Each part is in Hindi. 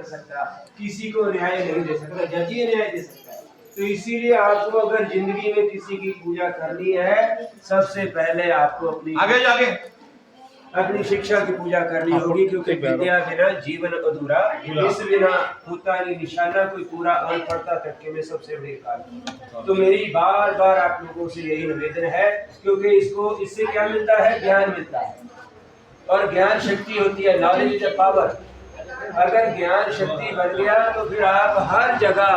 कर सकता, किसी को न्याय नहीं दे सकता, जज ही न्याय दे सकता है। तो इसीलिए आपको अगर जिंदगी में किसी की पूजा करनी है, सबसे पहले आपको अपनी शिक्षा की पूजा करनी होगी, क्योंकि विद्या बिना जीवन अधूरा, इस बिना होता नहीं निशाना कोई पूरा, अनपढ़ता तक में सबसे बड़ी काल। तो मेरी बार बार आप लोगों से यही निवेदन है, क्योंकि इससे क्या मिलता है? ज्ञान मिलता है, और ज्ञान शक्ति होती है, नॉलेज इज अ पावर। अगर ज्ञान शक्ति बन गया तो फिर आप हर जगह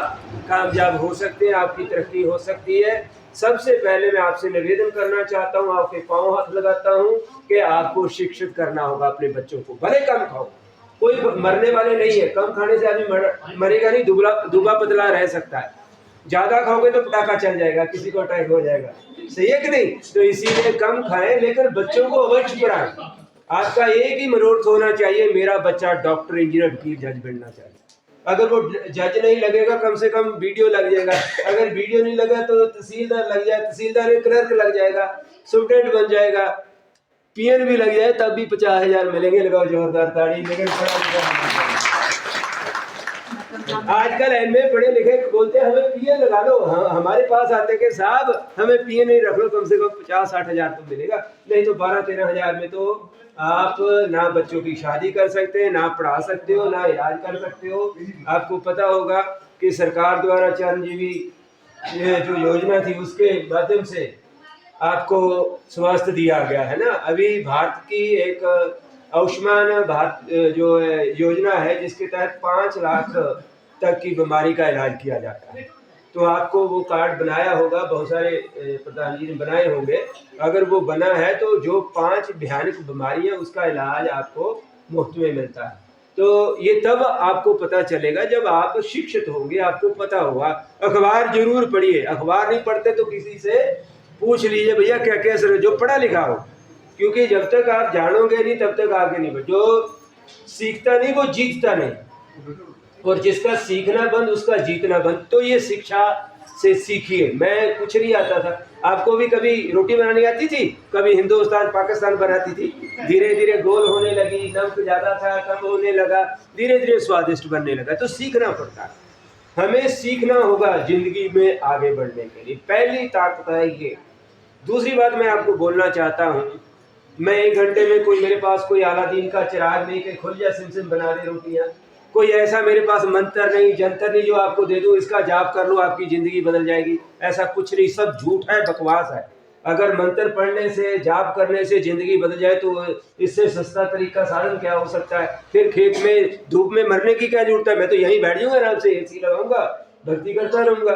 कामयाब हो सकते हैं, आपकी तरक्की हो सकती है। सबसे पहले मैं आपसे निवेदन करना चाहता हूँ, आपके पांव हाथ लगाता हूँ कि आपको शिक्षित करना होगा अपने बच्चों को। भले कम खाओ, कोई मरने वाले नहीं है, कम खाने से आदमी मरेगा नहीं, दुबला पतला रह सकता है। ज्यादा खाओगे तो पटाखा चल जाएगा, किसी को अटैक हो जाएगा, सही है कि नहीं? तो इसीलिए कम खाएं, लेकिन बच्चों को अवश्य पढ़ाएं। आपका एक ही मनोरथ होना चाहिए, मेरा बच्चा डॉक्टर, इंजीनियर, वकील, जज बनना चाहिए। अगर वो जज नहीं लगेगा, कम से कम वीडियो लग जाएगा। अगर वीडियो नहीं लगा तो तहसीलदार लग जाए, तहसीलदार में क्लर्क लग जाएगा, सुप्रीटेंडेंट बन जाएगा, पीएन भी लग जाए, तब भी 50,000 मिलेंगे। लगाओ जोरदार ताड़ी। लेकिन आजकल एमए पढ़े लिखे बोलते हैं हमें पीएन लगा लो। हमारे पास आते के साहब हमें पीएन नहीं रख लो, कम से कम 50-60,000 तो मिलेगा। नहीं तो 12-13,000 में तो आप ना बच्चों की शादी कर सकते हैं, ना पढ़ा सकते हो, ना इलाज कर सकते हो। आपको पता होगा कि सरकार द्वारा चिरंजीवी जो योजना थी, उसके माध्यम से आपको स्वास्थ्य दिया गया है ना। अभी भारत की एक आयुष्मान भारत जो योजना है, जिसके तहत 5 लाख तक की बीमारी का इलाज किया जाता है। तो आपको वो कार्ड बनाया होगा, बहुत सारे प्रधान जी ने बनाए होंगे। अगर वो बना है तो जो 5 भयानक बीमारी है, उसका इलाज आपको मुफ्त में मिलता है। तो ये तब आपको पता चलेगा जब आप शिक्षित होंगे, आपको पता होगा। अखबार जरूर पढ़िए, अखबार नहीं पढ़ते तो किसी से पूछ लीजिए, भैया क्या क्या सर, जो पढ़ा लिखा हो। क्योंकि जब तक आप जानोगे नहीं तब तक आगे नहीं बढ़। जो सीखता नहीं वो जीतता नहीं, और जिसका सीखना बंद उसका जीतना बंद। तो ये शिक्षा से सीखिए। मैं कुछ नहीं आता था, आपको भी कभी रोटी बनानी आती थी, कभी हिंदुस्तान पाकिस्तान बनाती थी, धीरे धीरे गोल होने लगी, नमक ज्यादा था कम होने लगा, धीरे धीरे स्वादिष्ट बनने लगा। तो सीखना पड़ता है, हमें सीखना होगा जिंदगी में आगे बढ़ने के लिए। पहली ताकत है ये। दूसरी बात मैं आपको बोलना चाहता हूँ, मैं 1 घंटे में कोई मेरे पास कोई अलादीन का चिराग नहीं कि खुल जा सिम बना दे रोटियां। कोई ऐसा मेरे पास मंत्र नहीं, जंतर नहीं जो आपको दे दूं, इसका जाप कर लो आपकी जिंदगी बदल जाएगी। ऐसा कुछ नहीं, सब झूठ है, बकवास है। अगर मंत्र पढ़ने से, जाप करने से जिंदगी बदल जाए तो इससे सस्ता तरीका साधन क्या हो सकता है? फिर खेत में धूप में मरने की क्या जरूरत है? मैं तो यहीं बैठ जाऊंगा, आराम से एसी लगाऊंगा, भक्ति करता रहूंगा।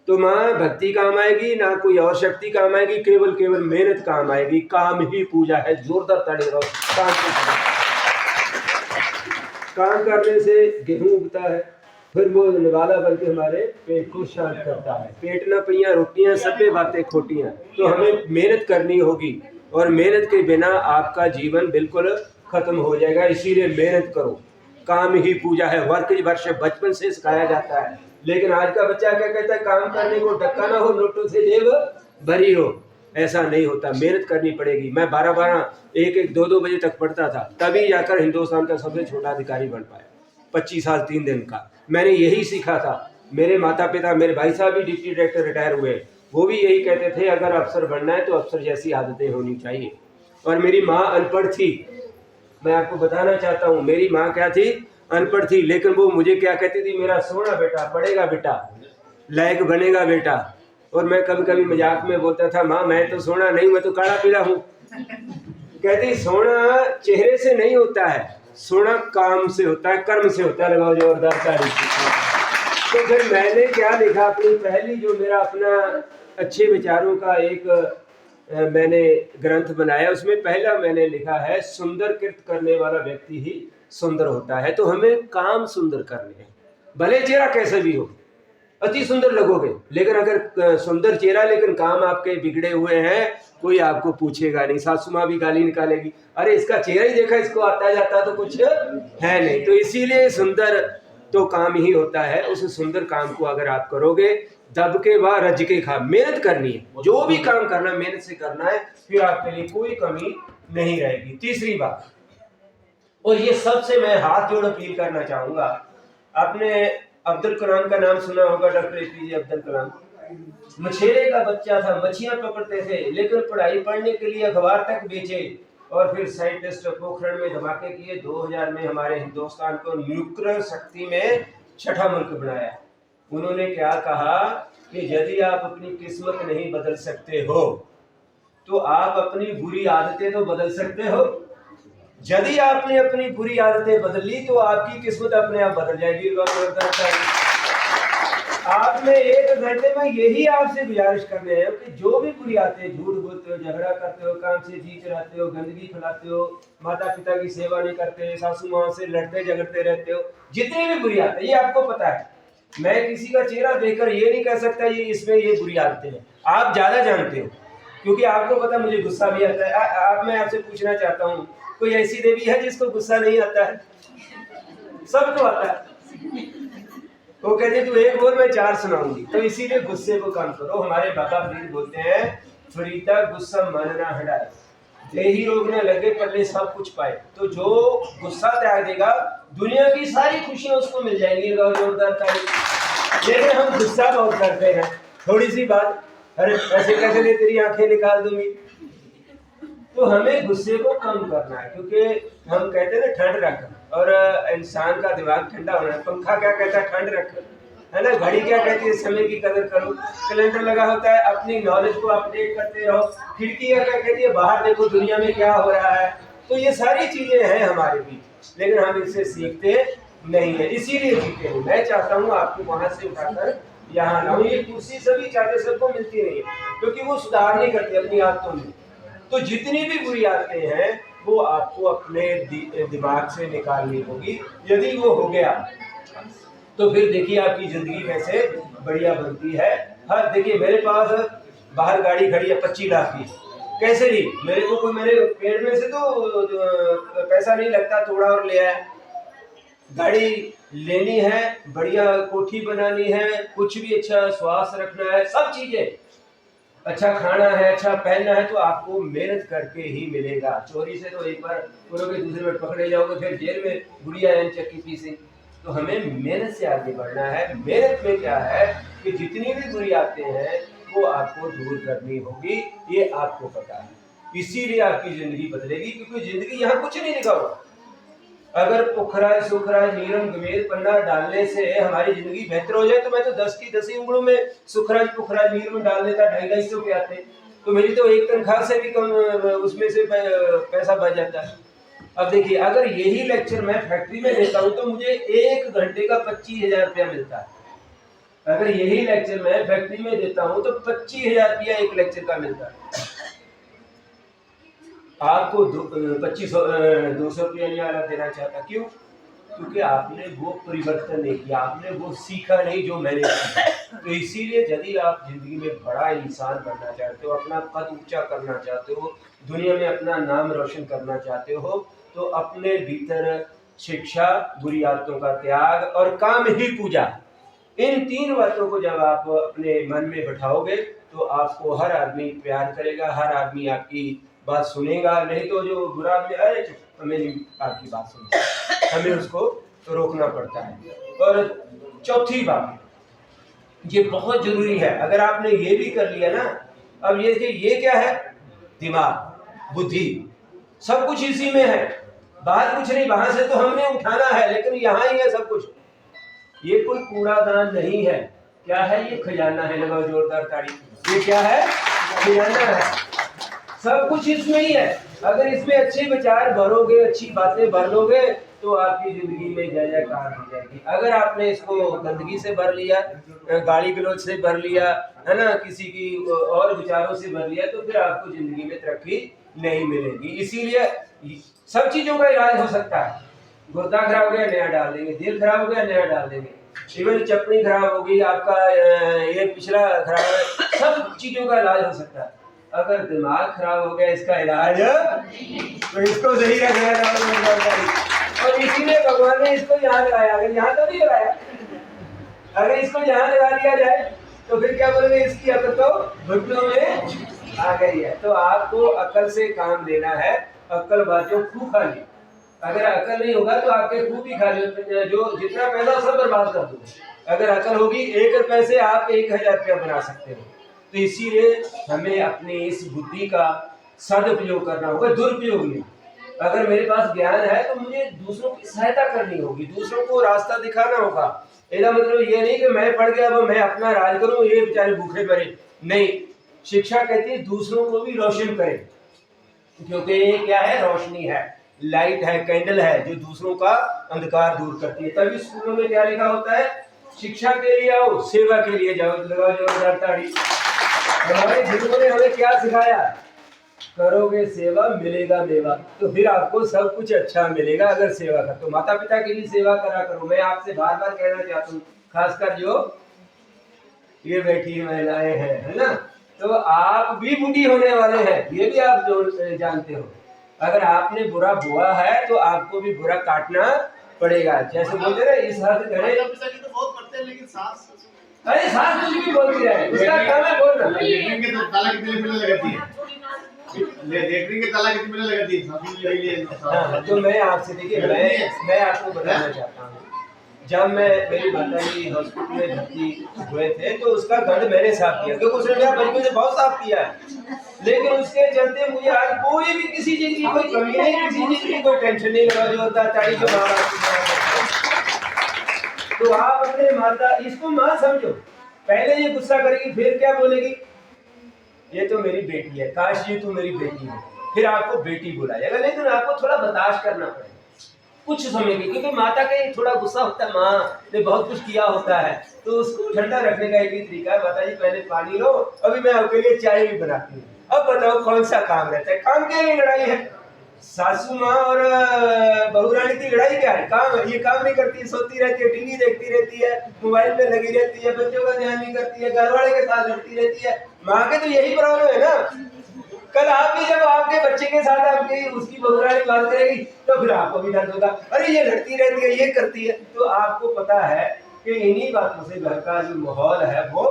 तो माँ भक्ति काम आएगी ना, कोई और शक्ति काम आएगी, केवल मेहनत काम आएगी। काम ही पूजा है। जोरदार ताड़ी लगाओ। काम करने से गेहूं उगता है, फिर वो निवाला बल्कि हमारे पेट को शांत करता है। पेट न पिया रोटियां, सभ्य बातें खोटियां। तो हमें मेहनत करनी होगी, और मेहनत के बिना आपका जीवन बिल्कुल खत्म हो जाएगा। इसीलिए मेहनत करो, काम ही पूजा है। वर्ष बचपन से सिखाया जाता है, लेकिन आज का बच्चा क्या कहता है? काम करने को डक्का ना हो, नोटों से जेब भरी हो। ऐसा नहीं होता, मेहनत करनी पड़ेगी। मैं 12-12, 1-1, 2-2 बजे तक पढ़ता था, तभी जाकर हिंदुस्तान का सबसे छोटा अधिकारी बन पाया। 25 साल 3 दिन का मैंने यही सीखा था। मेरे माता पिता, मेरे भाई साहब भी डिप्टी डायरेक्टर रिटायर हुए, वो भी यही कहते थे, अगर अफसर बनना है तो अफसर जैसी आदतें होनी चाहिए। और मेरी माँ अनपढ़ थी, मैं आपको बताना चाहता हूँ, मेरी माँ क्या थी? अनपढ़ थी, लेकिन वो मुझे क्या कहती थी? मेरा सोना बेटा, पढ़ेगा बेटा, लायक बनेगा बेटा। और मैं कभी कभी मजाक में बोलता था, माँ मैं तो सोना नहीं, मैं तो काला पीला हूँ। कहती सोना चेहरे से नहीं होता है, सोना काम से होता है, कर्म से होता है। लगाओ जोरदार ताली। तो फिर मैंने क्या लिखा? अपनी पहली जो मेरा अपना अच्छे विचारों का एक मैंने ग्रंथ बनाया, उसमें पहला मैंने लिखा है, सुंदर कृत करने वाला व्यक्ति ही सुंदर होता है। तो हमें काम सुंदर करने हैं, भले चेहरा कैसे भी हो, अति सुंदर लगोगे, लेकिन अगर सुंदर चेहरा लेकिन काम आपके बिगड़े हुए हैं, कोई आपको पूछेगा नहीं। सासू माँ भी गाली निकालेगी, अरे इसका चेहरा ही देखा, इसको आता जाता तो कुछ है नहीं। तो इसीलिए सुंदर तो काम ही होता है। उस सुंदर काम को अगर आप करोगे, दब के व रज के खा, मेहनत करनी है, जो भी काम करना मेहनत से करना है, फिर आपके लिए कोई कमी नहीं रहेगी। तीसरी बात, और ये सबसे मैं हाथ जोड़ अपील करना चाहूंगा, आपने अब्दुल कलाम का नाम सुना होगा, डॉक्टर APJ अब्दुल कलाम। मछेरे का बच्चा था, मछलियां पकड़ते थे, लेकिन पढ़ाई पढ़ने के लिए अखबार तक बेचे और फिर साइंटिस्ट पोखरण में धमाके किए। 2000 में हमारे हिंदुस्तान को न्यूक्लियर शक्ति में छठा मुल्क बनाया। उन्होंने क्या कहा कि यदि आप अपनी किस्मत नहीं बदल सकते हो तो आप अपनी बुरी आदतें तो बदल सकते हो। यदि आपने अपनी बुरी आदतें बदल ली तो आपकी किस्मत अपने आप बदल जाएगी। आप में 1 घंटे में यही आपसे गुजारिश कर रहे हैं कि जो भी बुरी आदतें, झूठ बोलते हो, झगड़ा करते हो, काम से जी चढ़ाते हो, गंदगी फैलाते हो, माता पिता की सेवा नहीं करते, सासू माँ से लड़ते झगड़ते रहते हो, जितनी भी बुरी आदतें, ये आपको पता है। मैं किसी का चेहरा देखकर ये नहीं कह सकता ये इसमें ये बुरी आदतें हैं। आप ज्यादा जानते हो क्योंकि आपको पता मुझे गुस्सा भी आता है। मैं आपसे पूछना चाहता हूँ, कोई ऐसी देवी है जिसको गुस्सा नहीं आता है? सबको आता है। वो कहते तू एक बोल मैं 4 सुनाऊंगी। तो इसीलिए गुस्से को कम करो। हमारे बाबा फरीद बोलते हैं, फरीदा गुस्सा मन ना हटाए, देही रोग न लगे पल्ले सब कुछ पाए। तो जो गुस्सा त्याग देगा दुनिया की सारी खुशियां उसको मिल जाएंगी। जोरदार ताली। लेकिन हम गुस्सा बहुत करते हैं, थोड़ी सी बात, अरे ऐसे कैसे ले तेरी आंखें निकाल दूंगी। तो हमें गुस्से को कम करना है, क्योंकि हम कहते हैं ना ठंड रख, और इंसान का दिमाग ठंडा होना है। पंखा क्या कहता है? ठंड रख, है ना। घड़ी क्या कहती है? समय की कदर करो। कैलेंडर लगा होता है, अपनी नॉलेज को अपडेट करते रहो। खिड़की क्या कहती है? बाहर देखो दुनिया में क्या हो रहा है। तो ये सारी चीजें हैं हमारे बीच, लेकिन हम इससे सीखते नहीं है, इसीलिए जीते हैं। मैं चाहता हूँ आपको वहां से उठाकर यहाँ लाऊं। ये कुर्सी सभी चाहते, सबको मिलती नहीं है, क्योंकि वो सुधार नहीं करती अपनी आदतों में। तो जितनी भी बुरी आदतें हैं वो आपको अपने दिमाग से निकालनी होगी। यदि वो हो गया तो फिर देखिए आपकी जिंदगी कैसे बढ़िया बनती है। हाँ देखिए, मेरे पास बाहर गाड़ी खड़ी है 25 लाख की, कैसे ली? मेरे को कोई मेरे पेड़ में से तो पैसा नहीं लगता, थोड़ा और ले आया। गाड़ी लेनी है, बढ़िया कोठी बनानी है, कुछ भी अच्छा स्वास्थ्य रखना है, सब चीजें, अच्छा खाना है, अच्छा पहनना है, तो आपको मेहनत करके ही मिलेगा। चोरी से तो एक बार करोगे, दूसरे बार पकड़े जाओगे, फिर जेल में गुड़िया चक्की पीसी। तो हमें मेहनत से आगे बढ़ना है। मेहनत में क्या है कि जितनी भी बुरी आदतें हैं वो आपको दूर करनी होगी, ये आपको पता है। इसीलिए आपकी जिंदगी बदलेगी, क्योंकि जिंदगी यहाँ कुछ नहीं लिखा हुआ। अगर पुखराज सुखराज नीरम गमेर पन्ना डालने से हमारी जिंदगी बेहतर हो जाए तो मैं तो 10 की 10 ही उंगलों में सुखराज पुखराज नीरम डाल देता। 250 के आते तो मेरी तो एक तनख्वाह से भी कम उसमें से पैसा बच जाता है। अब देखिए, अगर यही लेक्चर मैं फैक्ट्री में देता हूँ तो मुझे 1 घंटे का 25,000 रुपया मिलता है। अगर यही लेक्चर मैं फैक्ट्री में देता हूँ तो 25,000 रुपया एक लेक्चर का मिलता है। आपको 200 रुपया नहीं आना देना चाहता। क्यों? क्योंकि आपने वो परिवर्तन नहीं किया, आपने वो सीखा नहीं जो मैंने सीखा। तो इसीलिए यदि आप जिंदगी में बड़ा इंसान बनना चाहते हो, अपना कद ऊंचा करना चाहते हो, दुनिया में अपना नाम रोशन करना चाहते हो, तो अपने भीतर शिक्षा, बुरी आदतों का त्याग और काम ही पूजा, इन 3 बातों को जब आप अपने मन में बैठाओगे तो आपको हर आदमी प्यार करेगा, हर आदमी आपकी बात सुनेगा। नहीं तो जो बुरा आदमी, अरे हमें नहीं आपकी बात सुनी, हमें उसको तो रोकना पड़ता है। और चौथी बात, ये बहुत जरूरी है, अगर आपने ये भी कर लिया ना, अब ये क्या है? दिमाग, बुद्धि, सब कुछ इसी में है, बाहर कुछ नहीं। वहां से तो हमने उठाना है, लेकिन यहाँ ही है सब कुछ। ये कोई कूड़ादान नहीं है। क्या है? ये खजाना है। लगाओ जोरदार ताड़ी। ये क्या है? खजाना है। सब कुछ इसमें ही है। अगर इसमें अच्छे विचार भरोगे, अच्छी बातें भर लोगे तो आपकी जिंदगी में जय जयकार हो जाएगी। अगर आपने इसको गंदगी से भर लिया, गाली गलौज से भर लिया, है ना, किसी की और विचारों से भर लिया, तो फिर आपको जिंदगी में तरक्की नहीं मिलेगी। इसीलिए सब चीजों का इलाज हो सकता है। गुर्दा खराब हो गया, नया डाल देंगे। दिल खराब हो गया, नया डाल देंगे। इवन चपनी खराब हो गई, आपका ये पिछला खराब है, सब चीजों का इलाज हो सकता है। अगर दिमाग खराब हो गया, इसका इलाज तो इसको सही रखना है। और इसीलिए भगवान ने इसको यहाँ लगाया। अगर यहाँ तो नहीं लगाया, अगर इसको यहाँ लगा दिया जाए तो फिर क्या बोलेंगे? इसकी अकल तो घुटनों में आ गई है। तो आपको अकल से काम लेना है। अकल बाजो खूब खाली, अगर अकल नहीं होगा तो आपके खूब ही खा जो जितना पैसा सब बर्बाद कर दो। अगर अकल होगी 1 रुपए से आप 1000 रुपया बना सकते हो। तो इसीलिए हमें अपनी इस बुद्धि का सदुपयोग करना होगा, दुरुपयोग नहीं। अगर मेरे पास ज्ञान है तो मुझे दूसरों की सहायता करनी होगी, दूसरों को रास्ता दिखाना होगा। इसका मतलब ये नहीं कि मैं पढ़ गया अब मैं अपना राज करूं, ये बेचारे भूखे मरे। नहीं, शिक्षा कहती है दूसरों को भी रोशन करें, क्योंकि ये क्या है, रोशनी है, लाइट है, कैंडल है जो दूसरों का अंधकार दूर करती है। तभी स्कूलों में क्या लिखा होता है, शिक्षा के लिए आओ, सेवा के लिए जाओ। लगाओ जोरदार ताड़ी। हमारे गुरुओं ने हमें क्या सिखाया, करोगे सेवा मिलेगा मेवा। तो फिर आपको सब कुछ अच्छा मिलेगा अगर सेवा कर। तो माता पिता की भी सेवा करा करो। मैं आपसे बार बार कहना चाहता हूँ, खासकर जो ये बैठी महिलाएं हैं, है ना, तो आप भी बूढ़ी होने वाले हैं, ये भी आप जो जानते हो। अगर आपने बुरा बोआ है तो आपको भी बुरा काटना पड़ेगा। जैसे बोलते ना, इस हद करे तो बहुत करते हैं, लेकिन सास अरे सास कुछ भी बोलती है, उसका काम है बोलना। लेटरिन के ताला कितने मिलने लगाती है, लेटरिन के ताला कितने मिलने लगाती है। तो मैं आपसे देखिए, मैं आपको बताना चाहता हूँ, जब मैं मेरी माता जी हॉस्पिटल में भर्ती हुए थे तो उसका गंध मैंने साफ किया, क्योंकि उसने मेरा बचपन से बहुत साफ किया है। लेकिन उसके चलते मुझे आज कोई भी किसी चीज की कोई कमी नहीं, किसी चीज की कोई टेंशन नहीं लगा जो होता ताड़ी जो तो आप अपने माता, इसको मां समझो। पहले ये गुस्सा करेगी, फिर क्या बोलेगी, ये तो मेरी बेटी है, काश ये तो मेरी बेटी है, फिर आपको बेटी बुलाएगा। लेकिन आपको थोड़ा बर्दाश्त करना पड़ेगा कुछ समय के, क्योंकि माता का थोड़ा गुस्सा होता है, माँ ने बहुत कुछ किया होता है, तो उसको ठंडा रखने का एक ही तरीका है, माता जी पहले पानी लो, अभी मैं आपके लिए चाय भी बनाती हूँ। अब बताओ कौन सा काम रहता है, काम के लिए लड़ाई है। सासू माँ और बहू रानी की लड़ाई क्या है, काम है। ये काम नहीं करती, सोती रहती है, टीवी देखती रहती है, मोबाइल में लगी रहती है, बच्चों का ध्यान नहीं करती है, घर वाले के साथ लड़ती रहती है। माँ के तो यही प्रॉब्लम है ना। कल आप भी जब आपके बच्चे के साथ आपकी उसकी बहू रानी बात करेगी तो फिर आपको भी दर्द होगा, अरे ये लड़ती रहती है, ये करती है। तो आपको पता है कि इन्हीं बातों से घर का जो माहौल है वो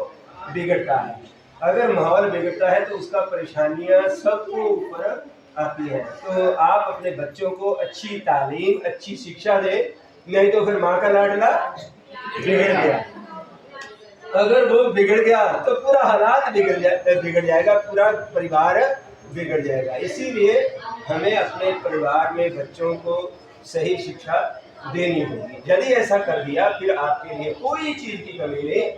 बिगड़ता है। अगर माहौल बिगड़ता है तो उसका परेशानियां सबको ऊपर आती है। तो आप अपने बच्चों को अच्छी तालीम, अच्छी शिक्षा दें, नहीं तो फिर माँ का लाडला बिगड़ गया। अगर वो बिगड़ गया तो पूरा हालात बिगड़ जाएगा, पूरा परिवार बिगड़ जाएगा। इसीलिए हमें अपने परिवार में बच्चों को सही शिक्षा देनी होगी। यदि ऐसा कर दिया फिर आपके लिए कोई चीज की कमी नहीं,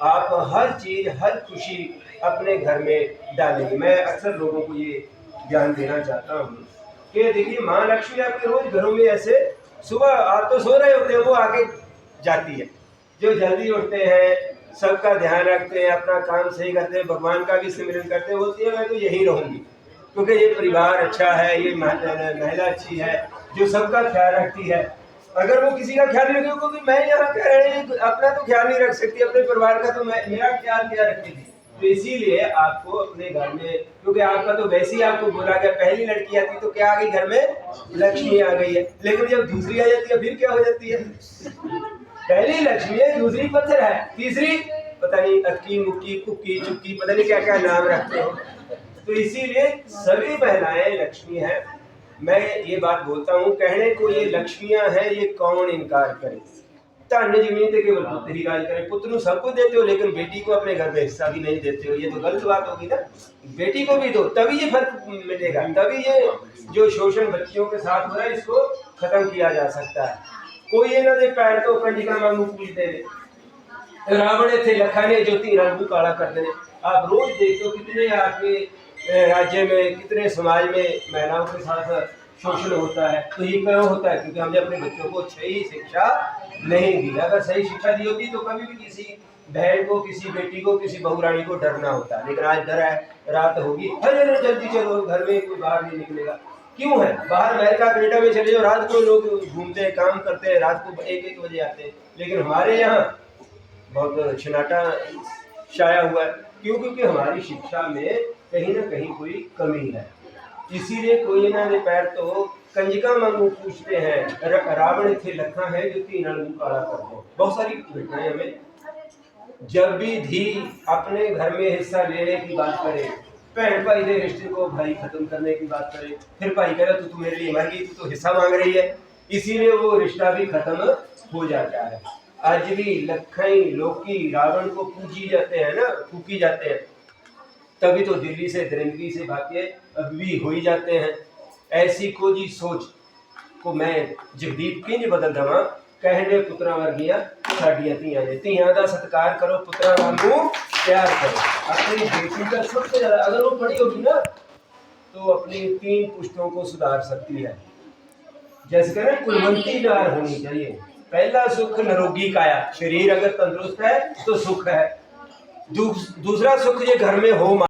आप हर चीज, हर खुशी अपने घर में डालेंगे। मैं अक्सर लोगों को ये ज्ञान देना चाहता हूँ कि देखिए, माँ लक्ष्मी आपके रोज घरों में ऐसे, सुबह आप तो सो रहे होते हैं, वो आगे जाती है। जो जल्दी उठते हैं, सबका ध्यान रखते हैं, अपना काम सही करते हैं, भगवान का भी सिमरन करते हैं, बोलती है मैं तो यही रहूंगी, क्योंकि ये परिवार अच्छा है, ये महिला अच्छी है जो सबका ख्याल रखती है। अगर वो किसी का ख्याल नहीं रखेगी, क्योंकि मैं यहाँ कह रहे हैं अपना तो ख्याल नहीं रख सकती, अपने परिवार का तो मेरा ख्याल क्या रखेगी। तो इसीलिए आपको अपने घर में, क्योंकि आपका तो वैसे ही आपको बोला गया, पहली लड़की आती तो क्या आ गई घर में, लक्ष्मी आ गई है। लेकिन जब दूसरी आ जाती है फिर क्या हो जाती है, पहली लक्ष्मी है, दूसरी पत्थर है, तीसरी पता नहीं अक्की मुक्की कुक्की चुक्की, पता नहीं क्या क्या नाम रखते हो। तो इसीलिए सभी महिलाएं लक्ष्मी हैं। मैं ये बात बोलता हूँ, कहने को ये लक्ष्मियां हैं, ये कौन इनकार करे। धन जमीन ते केवल पुत्र ही राज करे। पुत्र सब कुछ देते हो लेकिन बेटी को अपने घर में हिस्सा भी नहीं देते हो, ये तो गलत बात होगी ना। बेटी को भी दो, तभी ये फर्क मिलेगा, तभी ये जो शोषण बच्चियों के साथ हो रहा है इसको खत्म किया जा सकता है। कोई ये ना दे पैर तो कंजिका मांगू पूछते ने, रावण थे लखा ने जो तीन रंगू काला कर देने। आप रोज देखते हो कितने आपके राज्य में, कितने समाज में महिलाओं के साथ शोषण होता है। तो ये क्यों होता है, क्योंकि हमने अपने बच्चों को सही शिक्षा नहीं दी। अगर सही शिक्षा दी होती तो कभी भी किसी बहन को, किसी बेटी को, किसी बहू रानी को डरना होता है। लेकिन आज डर है, रात होगी, अरे जल्दी चलो, घर में कोई बाहर नहीं निकलेगा। क्यों है, बाहर अमेरिका कनाडा में चले जाओ, रात को लोग घूमते हैं, काम करते हैं, रात को 1-1 बजे आते हैं। लेकिन हमारे यहाँ बहुत सन्नाटा छाया हुआ है। क्यों, क्योंकि हमारी शिक्षा में कहीं ना कहीं कोई कमी है। इसीलिए कोई ना दे पैर तो कंजिका मांगू पूछते हैं, रावण थे लखा है जो तीन अणु काला कर दो। बहुत सारी घटनाएं हमें, जब भी धी अपने घर में हिस्सा लेने की बात करे भैन भाई के रिश्ते को भाई खत्म करने की बात करे, फिर भाई कह रहा तू मेरे लिए मर गई, तू तो हिस्सा मांग रही है, इसीलिए वो रिश्ता भी खत्म हो जाता है। आज भी लखई लोकी रावण को पूजी जाते हैं ना, फूकी जाते हैं, तभी तो दिल्ली से दरिंदगी से भाग्य अब भी हो ही जाते हैं। ऐसी खोजी सोच को मैं जगदीप किंज बदल दवा, कहने पुत्रा वर्गिया साडियां धीआं ने, धीआं दा सत्कार करो, पुत्रा वांगू प्यार करो। अपनी बेटी का सबसे ज्यादा अगर वो पढ़ी होगी ना तो अपनी 3 पुश्तों को सुधार सकती है। जैसे कहना कुलवंती नार होनी चाहिए। पहला सुख निरोगी काया, शरीर अगर तंदुरुस्त है तो सुख है। दूसरा सुख ये घर में हो